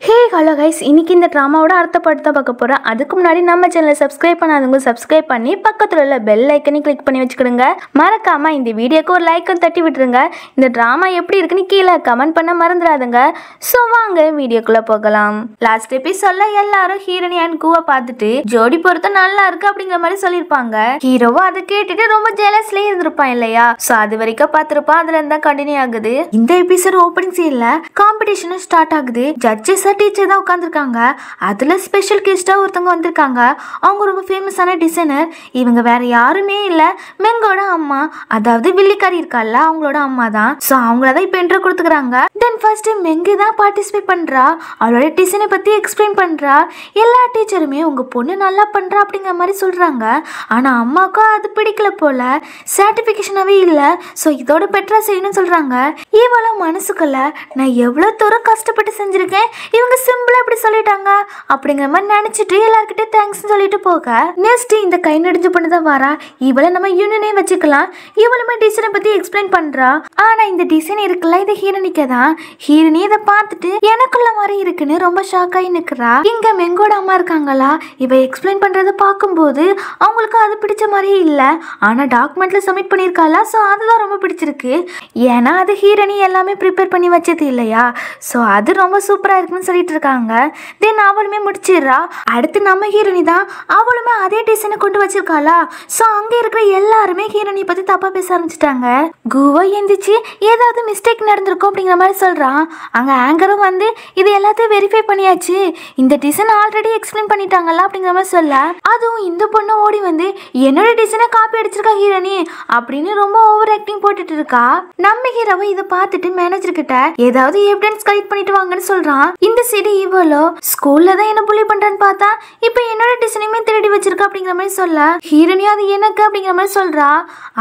Hey hello guys, இன்னைக்கு இந்த ட்ராமாவோட அர்த்தப்படுத்த பார்க்க போகிறோம். அதுக்கு முன்னாடி நம்ம சேனலை சப்ஸ்கிரைப் பண்ணாதவங்க சப்ஸ்கிரைப் பண்ணி பக்கத்தில் உள்ள பெல் ஐக்கனையும் கிளிக் பண்ணி வச்சுக்கிடுங்க. மறக்காமல் இந்த வீடியோக்கு ஒரு லைக்கும் தட்டி விட்டுருங்க. இந்த ட்ராமா எப்படி இருக்குன்னு கீழே கமெண்ட் பண்ண மறந்துடாதுங்க. ஸோ வாங்க வீடியோக்குள்ளே போகலாம். லாஸ்ட் எபிசோட்ல எல்லாரும் ஹீரோனி அண்ட் கூவை பார்த்துட்டு ஜோடி பொறுத்த நல்லா இருக்கு அப்படிங்கிற மாதிரி சொல்லியிருப்பாங்க. ஹீரோவும் அதை கேட்டுட்டு ரொம்ப ஜெலஸ்லேயே இருந்திருப்பான் இல்லையா? ஸோ அது வரைக்கும் பார்த்துருப்பான். அதுல இருந்தா கண்டினியூ ஆகுது. இந்த எபிசோட் ஓப்பனிங் சீன்ல காம்படிஷனும் ஸ்டார்ட் ஆகுது. ஜட்ஜஸ் டீச்சர் தான் உட்காந்துருக்காங்க. அதுல ஸ்பெஷல் கெஸ்டா ஒருத்தவங்க வந்திருக்காங்க. அவங்க ரொம்ப ஃபேமஸான டிசைனர். இவங்க வேற யாருமே இல்ல, மெங்கோட அம்மா, அதாவது வில்லிக்காரி இருக்கால அவங்களோட அம்மா தான். ஸோ அவங்களதான் இப்போ என்ட்ரோ கொடுத்துக்கிறாங்க. தென் ஃபர்ஸ்ட் மெங்கு தான் பார்ட்டிசிபேட் பண்றா. அவளோட டிசைனை பத்தி எக்ஸ்பிளைன் பண்றா. எல்லா டீச்சருமே உங்க பொண்ணு நல்லா பண்றா அப்படிங்கிற மாதிரி சொல்றாங்க. ஆனா அம்மாவுக்கும் அது பிடிக்கல போல, சர்டிபிகேஷனாவே இல்ல. ஸோ இதோட பெட்டரா செய்யணும்னு சொல்றாங்க. இவள மனசுக்குள்ள நான் எவ்வளவு தூரம் கஷ்டப்பட்டு செஞ்சிருக்கேன், இவங்க சிம்பிளா இப்படி சொல்லிட்டாங்க அப்படிங்கிற மாதிரி நினைச்சிட்டு எல்லார்கிட்ட தேங்க்ஸ் சொல்லிட்டு போக, நெக்ஸ்ட் இந்த கை நடிஞ்ச பொண்ணு தான் வரா. இவளை நம்ம யூனியனே வச்சுக்கலாம். இவளுமே டிசைனை பத்தி எக்ஸ்பிளைன் பண்றா. ஆனா இந்த டிசைன் இருக்குல்ல, இது ஹீரோனிக்கு தான். ஹீரோனி இதை பார்த்துட்டு எனக்குள்ள மாதிரி இருக்குன்னு ரொம்ப ஷாக் ஆகி நிக்கிறா. இங்க மெங்கோட அம்மா இருக்காங்களா, இவ எக்ஸ்பிளைன் பண்றதை பார்க்கும்போது அவங்களுக்கு அது பிடிச்ச மாதிரியே இல்ல. ஆனா டாக்குமெண்ட்ல சப்மிட் பண்ணிருக்காளா, ஸோ அதுதான் ரொம்ப பிடிச்சிருக்கு. ஏன்னா அது ஹீரோனி எல்லாமே ப்ரிப்பேர் பண்ணி வச்சது இல்லையா? ஸோ அது ரொம்ப சூப்பரா இருக்குன்னு சொல்லிட்டு இருக்காங்க. தென் அவளுமே முடிச்சிடுறா. அடுத்து நம்ம ஹீரோனி தான். அவளுமே அதே டிசைனை கொண்டு வச்சிருக்காளா. ஸோ அங்க இருக்கிற எல்லாருமே ஹீரோனி பத்தி தப்பா பேச ஆரம்பிச்சிட்டாங்க. குவா எந்திரிச்சு ஏதாவது மிஸ்டேக் நடந்திருக்கும் அப்படிங்கிற மாதிரி சொல்றான். அங்க ஆங்கரும் வந்து இது எல்லாத்தையும் வெரிஃபை பண்ணியாச்சு, இந்த டிசைன் ஆல்ரெடி எக்ஸ்பிளைன் பண்ணிட்டாங்கல்ல அப்படிங்கிற மாதிரி சொல்ல, அதுவும் இந்த பொண்ணு ஓடி வந்து என்னோட டிசைனை காப்பி அடிச்சிருக்கா ஹீரோனி அப்படின்னு ரொம்ப ஓவர் ஆக்டிங் போட்டுட்டு இருக்கா. நம்ம ஹீரோவை இதை பார்த்துட்டு மேனேஜர் கிட்ட ஏதாவது எவிடன்ஸ் கலெக்ட் பண்ணிட்டு வாங்கன்னு சொல்றான். இந்த சைடு இவளோ ஸ்கூல்ல தான் என்ன புள்ளி பண்றான்னு பார்த்தா இப்ப என்னோட டிசைனையுமே திருடி வச்சிருக்கா அப்படிங்கிற மாதிரி சொல்ல, ஹீரோனியும் அது எனக்கு அப்படிங்கிற மாதிரி சொல்றா.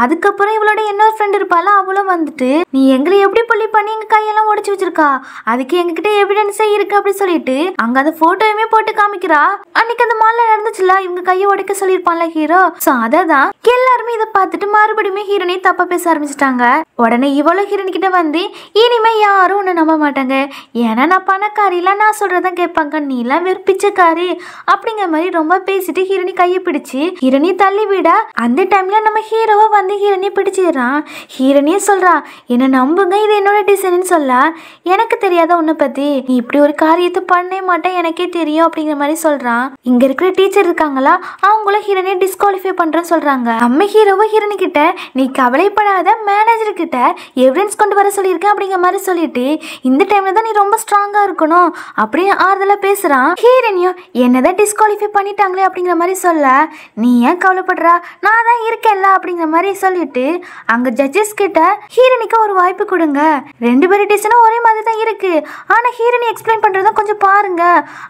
அதுக்கப்புறம் இவளோட இன்னொரு ஃப்ரெண்ட் இருப்பால, அவளும் வந்துட்டு நீ எங்களை எப்படி புள்ளி பண்ணி எங்க கையெல்லாம் உடைச்சு வச்சிருக்கா, அதுக்கு எங்ககிட்ட எவிடன்ஸே இருக்கு அப்படி சொல்லிட்டு அங்க அந்த போட்டோயுமே போட்டு காமிக்கிறா. அன்னைக்கு அந்த மால்ல நடந்துச்சுல, இவங்க கையை உடைக்க சொல்லியிருப்பான்ல ஹீரோ. சோ அததான் எல்லாருமே இதை பார்த்துட்டு மறுபடியுமே ஹீரோனி தப்பா பேச ஆரம்பிச்சிட்டாங்க. உடனே இவ்வளவு ஹீரோனி கிட்ட வந்து இனிமே யாரும் உன்னை நம்ப மாட்டாங்க, ஏன்னா நான் பணக்காரில, நான் சொல்றதான் கேட்பாங்க, நீ எல்லாம் வெறும் பிச்சைக்காரி அப்படிங்கிற மாதிரி ரொம்ப பேசிட்டு ஹீரோனி கையை பிடிச்சு ஹீரோனி தள்ளி விட, அந்த டைம்ல நம்ம ஹீரோவை வந்து ஹீரோனி பிடிச்சிடறான். ஹீரோனியே சொல்றா என்ன நம்புங்க, இது என்னோட டிசைன்னு சொல்ல, எனக்கு தெரியாத உன்னை பத்தி, நீ இப்படி ஒரு காரியத்தை பண்ணவே மாட்டேன் எனக்கே தெரியும் அப்படிங்கிற மாதிரி சொல்றான். இங்க இருக்கிற டீச்சர் இருக்காங்களா, அவங்கள ஹீரோனியை டிஸ்குவாலிஃபை பண்றேன்னு சொல்றாங்க. நம்ம ஹீரோவை ஹீரோனி கிட்ட நீ கவலைப்படாத, மேனேஜர் கிட்ட எவிடன்ஸ் கொண்டு வர சொல்லியிருக்கேன் அப்படிங்கிற மாதிரி சொல்லிட்டு, இந்த டைம்ல தான் நீ ரொம்ப ஸ்ட்ராங்கா இருக்கணும் அப்படின்னு ஆறுதலா பேசுறான். ஹீரோனியும் என்னதான் டிஸ்குவாலிஃபை பண்ணிட்டாங்களே அப்படிங்கிற மாதிரி சொல்ல, நீ ஏன் கவலைப்படுறா, நான் தான் இருக்கேன்ல அப்படிங்கிற மாதிரி சொல்லிட்டு அங்க ஜட்ஜஸ் கிட்ட ஹீரோனிக்கு ஒரு வாய்ப்பு கொடுங்க, ரெண்டு பேரும் டிசைனும் ஒரே மாதிரி தான் இருக்கு, ஆனா ஹீரோனி எக்ஸ்பிளைன் பண்றத கொஞ்சம் பாருங்க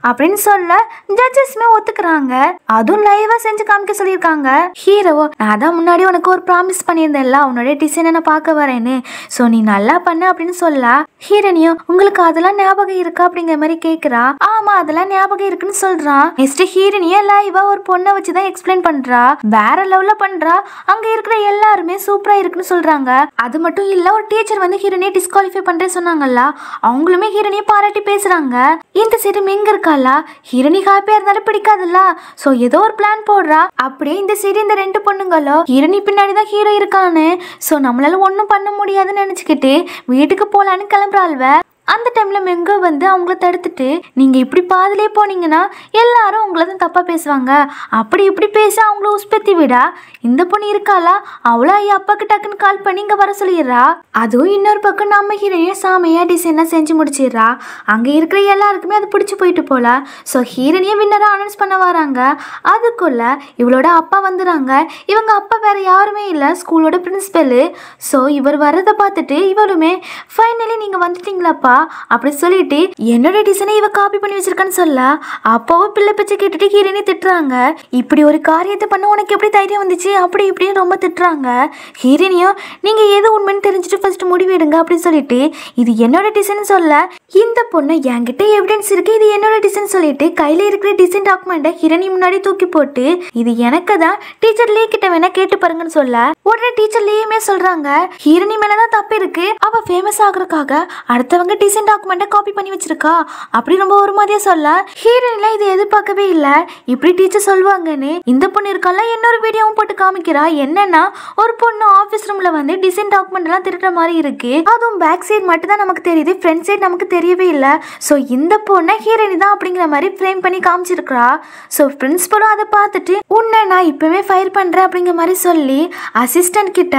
அப்படின்னு சொல்ல ஜட்ஜஸ்மே ஒத்துக்கிறாங்க. அதுவும் லைவா செஞ்சு காமிக்க சொல்லியிருக்காங்க. ஹீரோவோ நான் தான் முன்னாடி உனக்கு ஒரு ப்ராமிஸ் பண்ணியிருந்தேன்ல, உன்னோட டிசைனை நான் பார்க்க வரேன்னு, ஸோ நீ நல்லா பண்ண அப்படின்னு சொல்ல, ஹீரோனியும் உங்களுக்கு அதெல்லாம் ஞாபகம் இருக்கா அப்படிங்கிற மாதிரி கேட்கிறா. ஆமா அதெல்லாம் ஞாபகம் இருக்குன்னு சொல்றான். நெக்ஸ்ட் ஹீரோனியே லைவா ஒரு பொண்ணை வச்சுதான் எக்ஸ்பிளைன் பண்றா. வேற லெவல்ல பண்றா. அங்க இருக்கிற எல்லாருமே சூப்பரா இருக்குன்னு சொல்றாங்க. அது மட்டும் இல்ல, ஒரு டீச்சர் வந்து ஹீரோனியை டிஸ்குவாலிஃபை பண்றேன்னு சொன்னாங்கல்ல, அவங்களுமே ஹீரோனியை பாராட்டி பேசுறாங்க. இந்த சைடு மெங்க இருக்காளா, ஹீரோனி ஹாப்பியா இருந்தாலும் பிடிக்காதுல்ல, சோ ஏதோ ஒரு பிளான் போடுறா. அப்படியே இந்த சைடு இந்த ரெண்டு பொண்ணுங்களோ ஹீரோனி பின்னாடிதான் ஹீரோ இருக்கான்னு, சோ நம்மளால ஒன்னும் பண்ண முடியாதுன்னு நினைச்சுக்கிட்டு வீட்டுக்கு போலான்னு கிளம்புறாள்வ. அந்த டைம்ல மெங்கோ வந்து அவங்கள தடுத்துட்டு, நீங்க இப்படி பாதிலே போனீங்கன்னா எல்லாரும் உங்களை தான் தப்பா பேசுவாங்க, அப்படி இப்படி பேச அவங்கள உஸ்பத்தி விடா. இந்த பொண்ணு இருக்காளா, அவளா அப்பாக்கு டக்குன்னு கால் பண்ணி இங்க வர சொல்லிடுறா. அதுவும் இன்னொரு பக்கம் நம்ம ஹீரோனியும் சாமையா டிசைனா செஞ்சு முடிச்சிடுறா. அங்க இருக்கிற எல்லாருக்குமே அது பிடிச்சி போயிட்டு போல. ஸோ ஹீரோனியை வின்னரா அனௌன்ஸ் பண்ண வராங்க. அதுக்குள்ள இவளோட அப்பா வந்துடுறாங்க. இவங்க அப்பா வேற யாருமே இல்லை, ஸ்கூலோட பிரின்சிபல். ஸோ இவர் வர்றதை பார்த்துட்டு இவளுமே ஃபைனலி நீங்க வந்துட்டீங்களாப்பா அப்படி சொல்லிட்டு என்னோட டிசைனை இவ காப்பி பண்ணி வச்சிருக்கான்னு சொல்ல, அப்பாவும் பிள்ளை பிச்சை கேட்டுட்டு ஹீரோனி திட்டுறாங்க. இப்படி ஒரு காரியத்தை பண்ண உனக்கு எப்படி தைரியம் வந்துச்சு அப்படி இப்படின்னு ரொம்ப திட்டுறாங்க. ஹீரோனியும் நீங்க எது உண்மைன்னு தெரிஞ்சுட்டு ஃபர்ஸ்ட் முடிவெடுங்க அப்படின்னு சொல்லிட்டு இது என்னோட டிசைன் சொல்ல, இந்த பொண்ணு என்கிட்ட எவிடன்ஸ் இருக்கு, இது என்னோட டிசைன் சொல்லிட்டு கையில இருக்கிற டிசைன் டாக்குமெண்ட்டை ஹீரோனி முன்னாடி தூக்கி போட்டு இது எனக்கு தான், டீச்சர் லீ கிட்ட வேணா கேட்டு பாருங்கன்னு சொல்ல, உடனே டீச்சர் லீயுமே சொல்றாங்க ஹீரோனி மேலதான் தப்பு இருக்கு, அவ ஃபேமஸ் ஆகுறதுக்காக அடுத்தவங்க டிசைன் டாக்குமெண்ட்டை காப்பி பண்ணி வச்சிருக்கா அப்படி ரொம்ப ஒரு மாதிரியா சொல்ல ஹீரோயின்லாம் இதை எதிர்பார்க்கவே இல்ல. இப்படி டீச்சர் சொல்லுவாங்கன்னு இந்த பொண்ணு இருக்கல இன்னொரு வீடியோவும் போட்டு காமிக்கிறா. என்னன்னா ஒரு பொண்ணு ஆபீஸ் ரூம்ல வந்து டிசைன் டாக்குமெண்ட் எல்லாம் திருடுற மாதிரி இருக்கு. அதுவும் பேக் சைடு மட்டும் தான் நமக்கு தெரியுது, ஃப்ரண்ட் சைடு நமக்கு தெரியவே இல்ல. சோ இந்த பொண்ணை ஹீரோயினி தான் அப்படிங்கிற மாதிரி ஃப்ரேம் பண்ணி காமிச்சிருக்கா. சோ பிரின்சிபலும் அதை பார்த்துட்டு உன்னை நான் இப்பவே ஃபயர் பண்றேன் அப்படிங்கிற மாதிரி சொல்லி அசிஸ்டன்ட் கிட்ட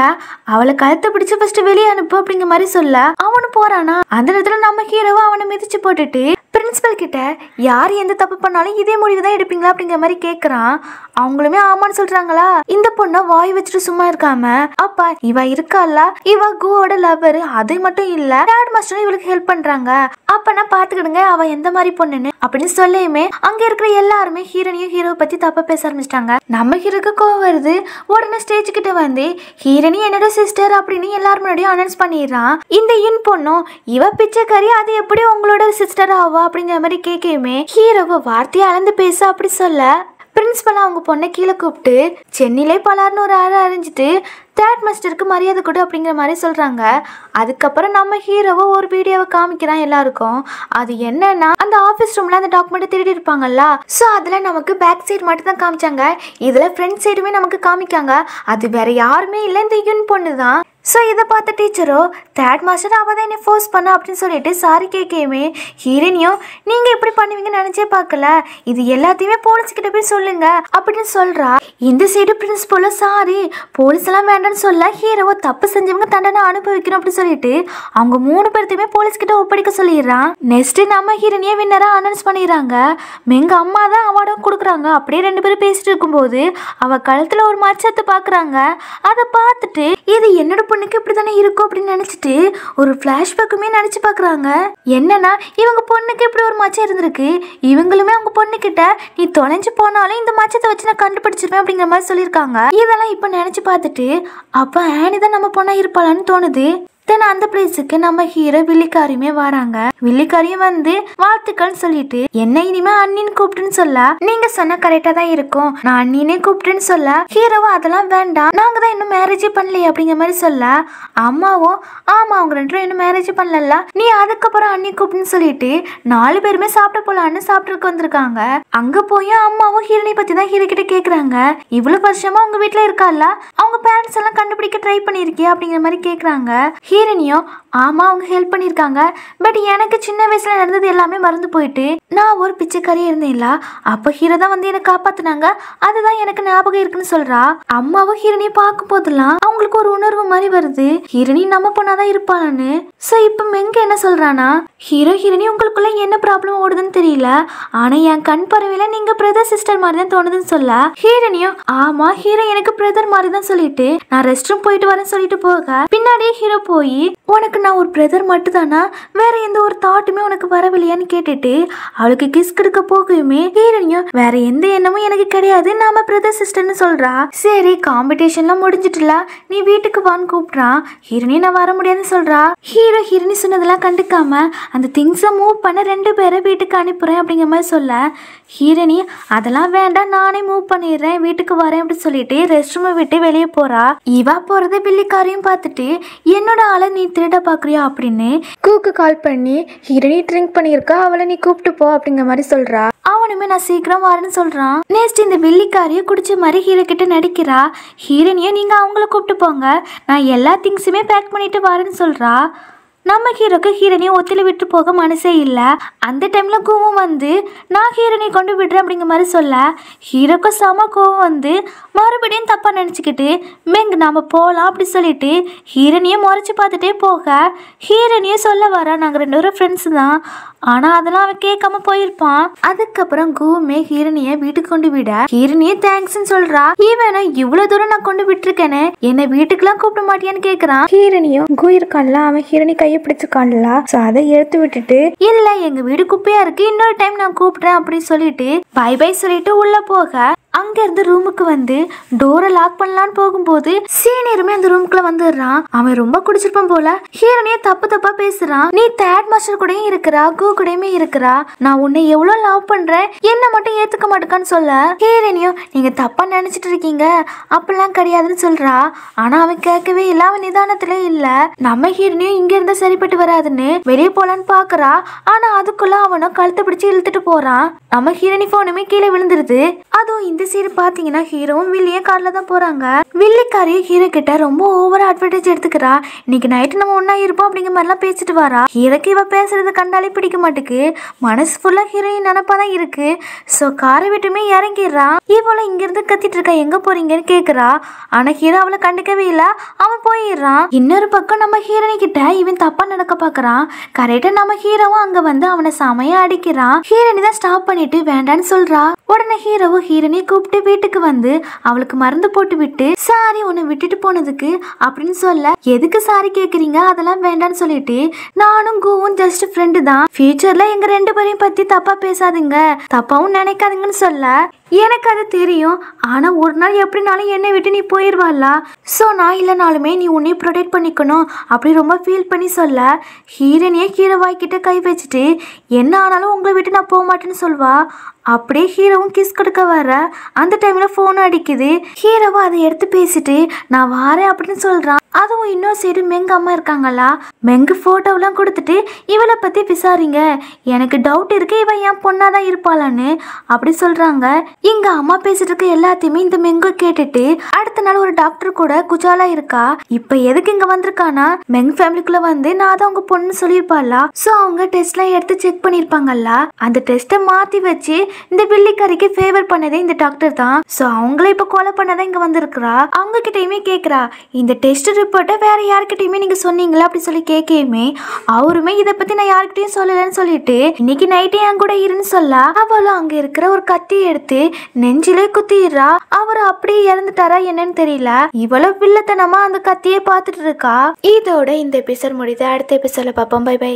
அவளை கழுத்தை பிடிச்சு ஃபர்ஸ்ட் வெளியே அனுப்பு அப்படிங்கிற மாதிரி சொல்ல அவனு போறானா. அந்த நேரத்துல நம்ம ஹீரோவை அவனை மிதிச்சு போட்டுட்டு பிரின்சிபல் கிட்ட யார் எந்த தப்பு பண்ணாலும் இதே முடிவு தான் எடுப்பீங்களா அப்படிங்கிற மாதிரி கேக்குறான். அவங்களுமே ஆமான்னு சொல்றாங்களா. இந்த பொண்ணை வாய் வச்சுட்டு சும்மா இருக்காம அப்பா இவ இருக்கால இவ குவோட லவர், அது மட்டும் இல்ல டாட் மாஸ்டரும் இவளுக்கு ஹெல்ப் பண்றாங்க, அப்ப நான் பாத்துக்கிடுங்க அவ எந்த மாதிரி பொண்ணுன்னு அப்படின்னு சொல்லியுமே அங்க இருக்கிற எல்லாருமே ஹீரோனையும் ஹீரோவை பத்தி தப்பா பேச ஆரம்பிச்சிட்டாங்க. நம்ம ஹீரோக்கு கோவம் வருது. உடனே ஸ்டேஜ் கிட்ட வந்து ஹீரோனி என்னோட சிஸ்டர் அப்படின்னு எல்லாரும் முன்னாடியும் அனௌன்ஸ் பண்ணிடுறான். இந்த இன் பொண்ணும் இவ பிச்சைக்காரி, அது எப்படி உங்களோட சிஸ்டர் ஆவா அப்படிங்கிற மாதிரி கேட்கயுமே ஹீரோவை வார்த்தையை அளந்து பேச அப்படி சொல்ல பிரின்சிபல் அவங்க பொண்ணை கீழே கூப்பிட்டு சென்னிலே பலார்னு ஒரு ஆளை அறிஞ்சிட்டு தேர்ட் மாஸ்டருக்கு மரியாதை கொடு அப்படிங்கிற மாதிரி சொல்றாங்க. அதுக்கப்புறம் நம்ம ஹீரோவை ஒரு வீடியோவை காமிக்கிறான் எல்லாருக்கும். அது என்னன்னா அந்த ஆஃபீஸ் ரூம்ல அந்த டாக்குமெண்ட் திருடி இருப்பாங்கல்ல. ஸோ அதுல நமக்கு பேக் சைடு மட்டும் தான் காமிச்சாங்க, இதுல ஃப்ரண்ட் சைடுமே நமக்கு காமிக்காங்க. அது வேற யாருமே இல்லை, இந்த யூன் பொண்ணு தான். ஸோ இதை பார்த்த டீச்சரோ தேர்ட் மாஸ்டர் அவள் தான் என்னை ஃபோர்ஸ் பண்ண அப்படின்னு சொல்லிட்டு சாரி கேட்கையுமே ஹீரோனியும் நீங்க இப்படி பண்ணுவீங்கன்னு நினைச்சே பார்க்கல, இது எல்லாத்தையுமே போலீஸ்கிட்ட போய் சொல்லுங்க அப்படின்னு சொல்றா. இந்த சைடு பிரின்சிபலோ சாரி போலீஸ் எல்லாம் வேண்டாம்னு சொல்ல ஹீரோவை தப்பு செஞ்சவங்க தண்டனை அனுபவிக்கணும் அப்படின்னு சொல்லிட்டு அவங்க 3 பேர்த்தையுமே போலீஸ் கிட்ட ஒப்படைக்க சொல்லிடுறான். நெக்ஸ்ட் நம்ம ஹீரோனியை வின்னரா அனௌன்ஸ் பண்ணிடுறாங்க. எங்க அம்மா தான் அவார்டும் கொடுக்குறாங்க. அப்படியே 2 பேரும் பேசிட்டு இருக்கும்போது அவ கழுத்துல ஒரு மச்சத்தை பாக்குறாங்க. அதை பார்த்துட்டு இது என்னோட பொண்ணுக்கு இப்படி தானே இருக்கும் அப்படின்னு நினைச்சிட்டு ஒரு பிளாஷ்பேக்குமே நினைச்சு பாக்குறாங்க. என்னன்னா இவங்க பொண்ணுக்கு இப்படி ஒரு மச்சம் இருந்திருக்கு, இவங்களுமே அவங்க பொண்ணு கிட்ட நீ தொலைஞ்சு போனாலும் இந்த மச்சத்தை வச்சு நான் கண்டுபிடிச்சிருப்பேன் அப்படிங்கிற மாதிரி சொல்லியிருக்காங்க. இதெல்லாம் இப்ப நினைச்சு பார்த்துட்டு அப்ப ஆனி தான் நம்ம பொண்ணா இருப்பாளான்னு தோணுது. தென் அந்த பிளேஸுக்கு நம்ம ஹீரோ வில்லிக்காரியுமே வராங்க. வில்லிக்காரியும் வந்து வாழ்த்துக்கள் சொல்லிட்டு என்ன இனிமே அண்ணின்னு கூப்பிட்டுன்னு சொல்ல நீங்க சொன்ன கரெக்டா தான் இருக்கும், நான் அண்ணினே கூப்பிட்டுன்னு சொல்ல ஹீரோவா அதெல்லாம் வேண்டாம் நாங்க தான் இன்னும் மேரேஜ் பண்ணலையே அப்படிங்கிற மாதிரி சொல்ல அம்மாவும் ஆமா அவங்க 2 பேரும் இன்னும் மேரேஜ் பண்ணல, நீ அதுக்கப்புறம் அண்ணி கூப்பிட்டுன்னு சொல்லிட்டு 4 பேருமே சாப்பிட போலான்னு சாப்பிட்டுருக்கு வந்திருக்காங்க. அங்க போய் அம்மாவும் ஹீரோனை பத்தி தான் ஹீரோ கிட்ட கேக்குறாங்க. இவ்வளவு வருஷமா உங்க வீட்டுல இருக்கால அவங்க பேரண்ட்ஸ் எல்லாம் கண்டுபிடிக்க ட்ரை பண்ணிருக்கியா அப்படிங்கிற மாதிரி கேக்குறாங்க. ஹீரோனியும் ஆமா அவங்க ஹெல்ப் பண்ணிருக்காங்க, பட் எனக்கு சின்ன வயசுல நடந்தது எல்லாமே மறந்து போயிட்டு நான் ஒரு பிச்சைக்காரியா இருந்தேன்ல, அப்ப ஹீரோ தான் வந்து என்ன காப்பாத்தினாங்க, அதுதான் எனக்கு ஞாபகம் இருக்குன்னு சொல்றா. அம்மாவும் ஹீரோனியை பார்க்கும் போதெல்லாம் அவங்களுக்கு ஒரு உணர்வு மாதிரி வருது, ஹீரோனி நம்ம பொண்ணாதான் இருப்பான்னு. சோ இப்ப மெங்க என்ன சொல்றானா ஹீரோனி உங்களுக்குள்ள என்ன ப்ராப்ளம் ஓடுதுன்னு தெரியல, ஆனா என் கண் பறவையில நீங்க பிரதர் சிஸ்டர் மாதிரி தான் தோணுதுன்னு சொல்ல ஹீரோனியும் ஆமா ஹீரோ எனக்கு பிரதர் மாதிரி தான் சொல்லிட்டு நான் ரெஸ்ட் ரூம் போயிட்டு வரேன்னு சொல்லிட்டு போக பின்னாடியே ஹீரோ போய் உனக்கு நான் ஒரு பிரதர் மட்டும் தானா, வேற எந்த ஒரு தாட்டுமே உனக்கு வரவில்லையான்னு கேட்டுட்டு அவளுக்கு கிஸ் கொடுக்க போகுமே ஹீரோனியும் வேற எந்த எண்ணமும் எனக்கு கிடையாது, நாம பிரதர் சிஸ்டர்னு சொல்றா. சரி காம்படிஷன்லாம் முடிஞ்சிட்டுல நீ வீட்டுக்கு வான்னு கூப்பிடுறான். ஹீரோனி நான் வர முடியாதுன்னு சொல்றா. ஹீரோனி சொன்னதெல்லாம் கண்டுக்காம அந்த திங்ஸை மூவ் பண்ண 2 பேரை வீட்டுக்கு அனுப்புறேன் அப்படிங்கிற மாதிரி சொல்ல ஹீரோனி அதெல்லாம் வேண்டாம் நானே மூவ் பண்ணிடுறேன் வீட்டுக்கு வரேன் அப்படின்னு சொல்லிட்டு ரெஸ்ட் ரூமை விட்டு வெளியே போறா. இவா போறதை பில்லிக்காரையும் பார்த்துட்டு என்னோட ஆளை நீ திருட பாக்குறியா அப்படின்னு கூக்கு கால் பண்ணி ஹீரோனி ட்ரிங்க் பண்ணியிருக்கா அவளை நீ கூப்பிட்டு போ அப்படிங்கிற மாதிரி சொல்றா. அவனுமே நான் சீக்கிரம் வரேன்னு சொல்றான். நெக்ஸ்ட் இந்த வில்லிக்காரிய குடிச்ச மாதிரி ஹீரோ கிட்ட நடிக்கிறா. ஹீரோனியும் நீங்க அவங்கள கூப்பிட்டு போங்க நான் எல்லா திங்ஸுமே பேக் பண்ணிட்டு வரேன்னு சொல்றா. நம்ம ஹீரோக்கு ஹீரோனியை ஒத்தில விட்டு போக மனசே இல்லை. அந்த டைம்ல கோவம் வந்து நான் ஹீரோனியை கொண்டு விடுறேன் அப்படிங்கிற மாதிரி சொல்ல ஹீரோக்கு செம கோவம் வந்து மறுபடியும் தப்பா நினைச்சுக்கிட்டு மெங்க நாம போலாம் அப்படி சொல்லிட்டு ஹீரோனியை முறைச்சு பார்த்துட்டே போக ஹீரோனியை சொல்ல வர நாங்க 2 பேரும் ஃப்ரெண்ட்ஸ் தான், ஆனா அதெல்லாம் அவன் கேட்காம போயிருப்பான். அதுக்கப்புறம் கூமே ஹீரோனியை வீட்டுக்கு கொண்டு விட ஹீரோனியை தேங்க்ஸ்ன்னு சொல்றா. இவனை இவ்வளவு தூரம் நான் கொண்டு விட்டுருக்கேனே என்ன வீட்டுக்குலாம் கூப்பிட மாட்டியான்னு கேக்குறான். ஹீரோனியும் கூ இருக்கான்ல அவன் ஹீரோனி கையை பிடிச்சுக்கான்ல சோ அதை எடுத்து விட்டுட்டு இல்ல எங்க வீடு குப்பையா இருக்கு இன்னொரு டைம் நான் கூப்பிடுறேன் அப்படின்னு சொல்லிட்டு பை பை சொல்லிட்டு உள்ள போக அங்க இருந்து ரூமுக்கு வந்து டோரை லாக் பண்ணலான்னு போகும்போது சீனியருமே அந்த ரூமுக்குள்ள வந்துடுறான். அவன் ரொம்ப குடிச்சிருப்பான் போல. ஹீரோனியே தப்பு தப்பா பேசுறான். நீ தேட் மாஸ்டர் கூடயும் இருக்கிறா, கு கூடயுமே இருக்கிறா, நான் உன்னை எவ்வளவு லவ் பண்றேன், என்ன மட்டும் ஏத்துக்க மாட்டேக்கான்னு சொல்ல ஹீரோனியும் நீங்க தப்பா நினைச்சிட்டு இருக்கீங்க, அப்படிலாம் கிடையாதுன்னு சொல்றா. ஆனா அவன் கேட்கவே இல்ல. அவன் நிதானத்திலே இல்ல. நம்ம ஹீரோனியும் இங்க இருந்தா சரிப்பட்டு வராதுன்னு வெளியே போலான்னு பாக்குறா. ஆனா அதுக்குள்ள அவனும் கழுத்தை பிடிச்சு இழுத்துட்டு போறான். நம்ம ஹீரோனி போனுமே கீழே விழுந்துருது. அதுவும் இந்த சீடு பாத்தீங்கன்னா ஹீரோவும் வில்லியும் கார்ல தான் போறாங்க. வில்லிக்காரியும் ஹீரோ கிட்ட ரொம்ப ஓவரா அட்வான்டேஜ் எடுத்துக்கிறா. இன்னைக்கு நைட்டு நம்ம ஒன்னா இருப்போம் அப்படிங்கிற மாதிரிலாம் பேசிட்டு வரா. ஹீரோக்கு இவ பேசுறது கண்டாலே பிடிக்க மாட்டுக்கு. மனசு ஃபுல்லா ஹீரோயின் நினைப்பாதான் இருக்கு. சோ காரை விட்டுமே இறங்கிடுறா. இவளும் இங்க இருந்து கத்திட்டு இருக்கா, எங்க போறீங்கன்னு கேக்குறா. ஆனா ஹீரோ அவளை கண்டுக்கவே இல்ல. அவன் போயிடுறான். இன்னொரு பக்கம் நம்ம ஹீரோனி கிட்ட இவன் தப்பா நடக்க பாக்குறான். கரெக்டா நம்ம ஹீரோவும் அங்க வந்து அவனை செமையா அடிக்கிறான். ஹீரோனி தான் ஸ்டாப் பண்ணிட்டு வேண்டான்னு சொல்றா. உடனே ஹீரோவும் ஹீரோனியை கூப்பிட்டு வீட்டுக்கு வந்து அவளுக்கு மருந்து போட்டு விட்டு சாரி உன்னை விட்டுட்டு போனதுக்கு அப்படின்னு சொல்ல, எதுக்கு சாரி கேக்குறீங்க, அதெல்லாம் வேண்டான்னு சொல்லிட்டு நானும் கூவும் ஜஸ்ட் ஃப்ரெண்டு தான், ஃபியூச்சர்ல எங்க 2 பேரையும் பத்தி தப்பா பேசாதீங்க, தப்பாவும் நினைக்காதீங்கன்னு சொல்ல எனக்கு அது தெரியும். ஆனா ஒரு நாள் எப்படினாலும் என்னை விட்டு நீ போயிடுவாளா, ஸோ நான் இல்லைனாலுமே நீ உன்னை ப்ரொடெக்ட் பண்ணிக்கணும் அப்படி ரொம்ப ஃபீல் பண்ணி சொல்ல ஹீரோனியே ஹீரோ வாய்க்கிட்ட கை வச்சுட்டு என்ன ஆனாலும் உங்களை விட்டு நான் போக மாட்டேன்னு சொல்வா. அப்படியே ஹீரோவும் கிஸ் கொடுக்க வர அந்த டைம்ல போன் அடிக்குது. ஹீரோவும் அதை எடுத்து பேசிட்டு நான் வாரேன் அப்படின்னு சொல்றான். அதுவும் இன்னொரு சைடு மெங்க அம்மா இருக்காங்களா, மெங்கு போட்டோவெல்லாம் கொடுத்துட்டு இவளை பத்தி விசாரிங்க, எனக்கு டவுட் இருக்கு இவன் என் பொண்ணாதான் இருப்பாளான்னு அப்படி சொல்றாங்க. இங்க அம்மா பேசிட்டு இருக்க எல்லாத்தையுமே இந்த மெங்க கேட்டுட்டு அடுத்த நாள் ஒரு டாக்டர் கூட குஜாலா இருக்கா. இப்ப எதுக்கு இங்க வந்திருக்கானா, மெங் ஃபேமிலிக்குள்ள வந்து நான் தான் உங்க பொண்ணு சொல்லியிருப்பாளா. சோ அவங்க டெஸ்ட் எல்லாம் எடுத்து செக் பண்ணிருப்பாங்கல்ல, அந்த டெஸ்ட்டை மாத்தி வச்சு இந்த வில்லிக்காரிக்கு ஃபேவர் பண்ணதே இந்த டாக்டர் தான். சோ அவங்கள இப்ப கொலை பண்ணதான் இங்க வந்திருக்கிறா. அவங்க கிட்டயுமே கேக்குறா, இந்த டெஸ்ட் ரிப்போர்ட்டை வேற யாருக்கிட்டயுமே நீங்க சொன்னீங்களா அப்படி சொல்லி கேட்கயுமே அவருமே இதை பத்தி நான் யாருக்கிட்டையும் சொல்லலன்னு சொல்லிட்டு இன்னைக்கு நைட்டே என் கூட இருன்னு சொல்ல அவளும் அங்க இருக்கிற ஒரு கத்தி எடுத்து நெஞ்சிலே குத்திடுறா. அவர் அப்படியே இறந்துட்டாரா என்னன்னு தெரியல. இவ்வளவு வில்லத்தனமா அந்த கத்தியே பார்த்துட்டு இருக்கா. இதோட இந்த எபிசோட் முடியுது. அடுத்த எபிசோட்ல பார்ப்போம். Bye by.